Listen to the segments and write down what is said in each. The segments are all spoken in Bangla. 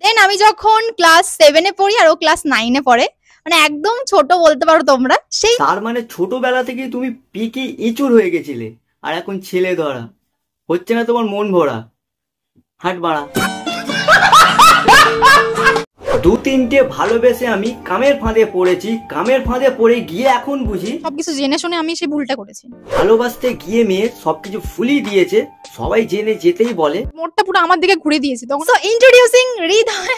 দেন আমি যখন ক্লাস 7 এ পড়ি আর ও ক্লাস 9 এ পড়ে, মানে একদম ছোট বলতে পারো তোমরা। সেই তার মানে ছোটবেলা থেকে তুমি পিকি ইঁচুর হয়ে গেছিলে আর এখন ছেলে ধরা হচ্ছে না তোমার মন ভরা। হাট বাড়া। 2-3টে ভালোবেসে আমি কামের ফাঁদে পড়েছি, কামের ফাঁদে পড়ে গিয়ে এখন বুঝি সবকিছু জেনে শুনে আমি সেই ভুলটা করেছি। ভালোবাসতে গিয়ে মেয়ে সবকিছু ফুলিয়ে দিয়েছে, সবাই জেনে যেতেই বলে মোড়টা পুরো আমার দিকে ঘুরে দিয়েছে তখন। So introducing Hriday.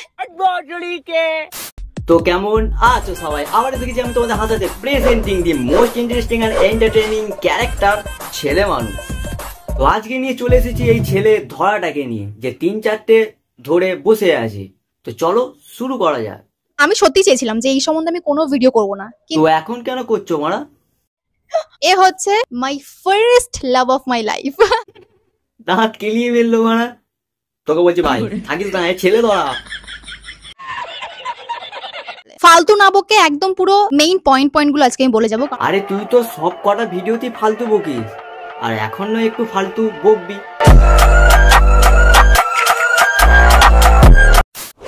তো কেমন আছো সবাই? আবার দেখেছি আমি তোমাদের হাতে presenting the most interesting and entertaining character ছেলে মানুষ। তো আজকে নিয়ে চলে এসেছি এই ছেলে ধরাটাকে নিয়ে, যে 3-4টে ধরে বসে আছে। তো চলো শুরু করা যাক। আমি সত্যি চেয়েছিলাম যে এই সম্বন্ধে আমি কোনো ভিডিও করব না, তো এখন কেন করছো মারা? এ হচ্ছে my first love of my life. দাঁত কেলিয়ে ফেললো মারা। তোকে বলছি ভাই থাকিস না, ছেলে ধরা। ফালতু না বকে একদম পুরো মেইন পয়েন্ট গুলো আজকে আমি বলে যাবো। আরে তুই তো সব কটা ভিডিওতে ফালতু বকিস, আর এখন না একটু ফালতু বকবি।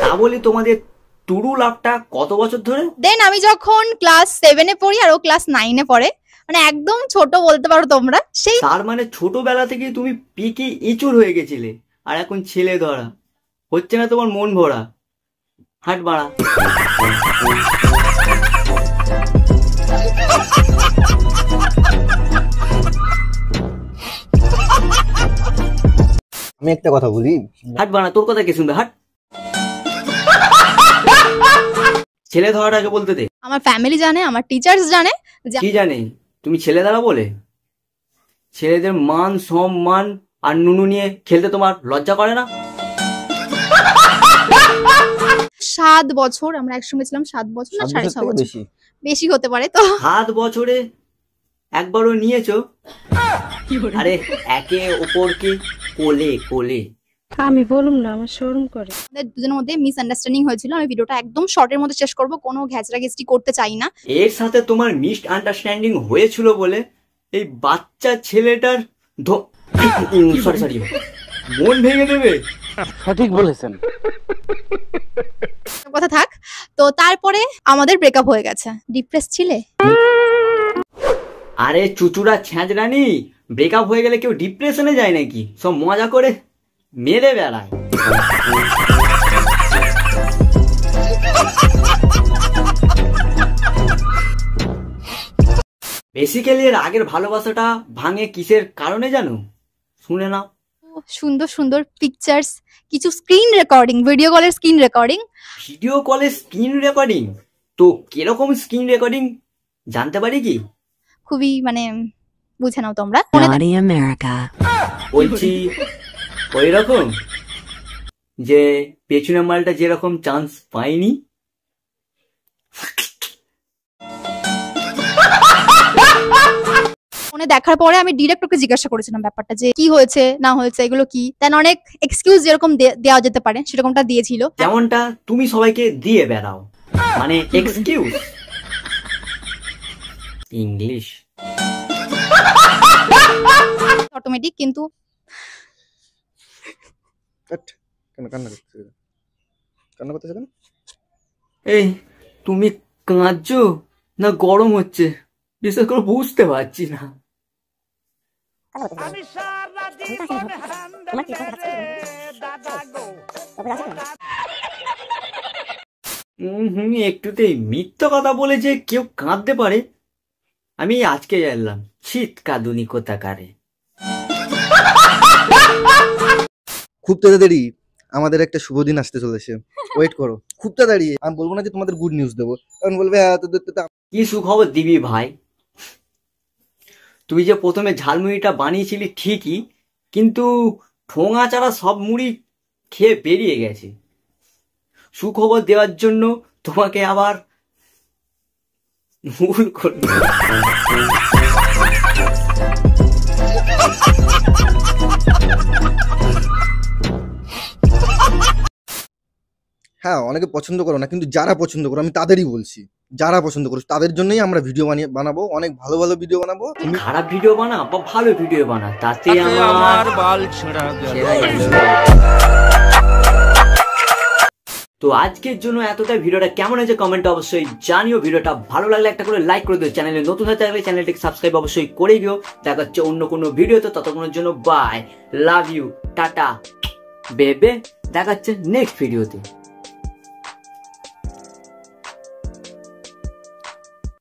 তা বলি তোমাদের টুরু লাভটা কত বছর ধরে? দেন আমি যখন ক্লাস 7 এ পড়ি আর ও ক্লাস 9 এ পড়ে, মানে একদম ছোট বলতে পারো তোমরা। সেই তার মানে ছোটবেলা থেকে তুমি পিকি ইঁচুর হয়ে গেছিলে আর এখন ছেলে ধরা হচ্ছে না তোমার মন ভরা। হাট বাড়া। আমি একটা কথা বলি, হাট বাড়া, তোর কথা কে শুনবে? হাট। ছেলে ধরাটাকে বলতে দে। আমার ফ্যামিলি জানে, আমার টিচার্স জানে। কি জানে তুমি ছেলে ধরা বলে? ছেলেদের মান সম্মান আর নুনু নিয়ে খেলতে তোমার লজ্জা করে না? 7 বছর আমরা একসঙ্গে ছিলাম। 7 বছর না 6.5 বছর, বেশি হতে পারে। তো 7 বছরে একবারও নিয়েছো? আরে একে অপরকে কোলে কোলে। আমি বলুম না, আমার শরম করে। আমাদের দুজনের মধ্যে মিসআন্ডারস্ট্যান্ডিং হয়েছিল। আমি ভিডিওটা একদম শর্টের মধ্যে শেষ করব, কোনো ঘ্যাচড়াঘেচড়ি করতে চাই না। এর সাথে তোমার মিসআন্ডারস্ট্যান্ডিং হয়েছিল বলে এই বাচ্চা ছেলেটার সরি মন ভেঙে দেবে। সঠিক বলেছেন। কথা থাক। তো তারপরে আমাদের ব্রেকআপ হয়ে গেছে। ডিপ্রেস ছিলে? আরে চুচুড়া ছ্যাঁচড়ানি, ব্রেকআপ হয়ে গেলে কেউ ডিপ্রেশনে যায় নাকি? সব মজা করে মেরে বেড়ায়। বেসিক্যালি এর আগের ভালোবাসাটা ভাঙে কিসের কারণে জানো? শুনে নাও। সুন্দর সুন্দর পিকচার্স, কিছু স্ক্রিন রেকর্ডিং, ভিডিও কলের স্ক্রিন রেকর্ডিং। ভিডিও কলের স্ক্রিন রেকর্ডিং? তো কিরকম স্ক্রিন রেকর্ডিং জানতে পারি কি? খুবই মানে বুঝে নাও তোমরা। বলছি ওই রকম যে পেছনের মালটা যেরকম চান্স পাইনি। ফোনে দেখার পরে আমি ডিরেক্ট ওকে জিজ্ঞাসা করেছিলাম ব্যাপারটা, যে কি হয়েছে না হয়েছে এগুলো কি। দেন অনেক এক্সকিউজ যেরকম দেওয়া যেতে পারে সেরকমটা দিয়েছিল, যেমনটা তুমি সবাইকে দিয়ে বেড়াও। মানে এক্সকিউজ ইংলিশ অটোমেটিক। কিন্তু এই তুমি কাঁদছো না গরম হচ্ছে বিশেষ করে বুঝতে পারছি না। একটুতেই মিথ্যা কথা বলে যে কেউ কাঁদতে পারে আমি আজকে জানলাম। শীত কাঁদুনি কোথাকারে। খুব তাড়াতাড়ি আমাদের একটা শুভ দিন আসতে চলেছে, ওয়েট করো। খুব তাড়াতাড়ি আমি বলবো না যে তোমাদের গুড নিউজ দেবো, কারণ বলবে কি সুখবর দিবি ভাই? তুই যে প্রথমে ঝালমুড়িটা বানিয়েছিলি ঠিকই, কিন্তু ঠোঙা ছাড়া সব মুড়ি খেয়ে বেরিয়ে গেছে। সুখবর দেওয়ার জন্য তোমাকে আবার ভুল করল। হ্যাঁ, অনেকে পছন্দ করো না, কিন্তু যারা পছন্দ করো, আমি তাদেরই বলছি, যারা পছন্দ করো তাদের জন্যই আমরা ভিডিও বানাবো, অনেক ভালো ভালো ভিডিও বানাবো। খারাপ ভিডিও বানা বা ভালো ভিডিও বানা, তাতে আমার বাল ছেঁড়া গেল। তো আজকের জন্য এতটাই। ভিডিওটা কেমন হয়েছে কমেন্টে অবশ্যই জানিও। ভিডিওটা ভালো লাগলে একটা করে লাইক করে দিও। চ্যানেলে নতুন হয়ে থাকলে চ্যানেলটিকে সাবস্ক্রাইব অবশ্যই করে দিও। দেখা হচ্ছে অন্য কোনো ভিডিওতে, ততক্ষণের জন্য বাই, লাভ ইউ, টাটা বেবে। দেখা হচ্ছে নেক্সট ভিডিওতে।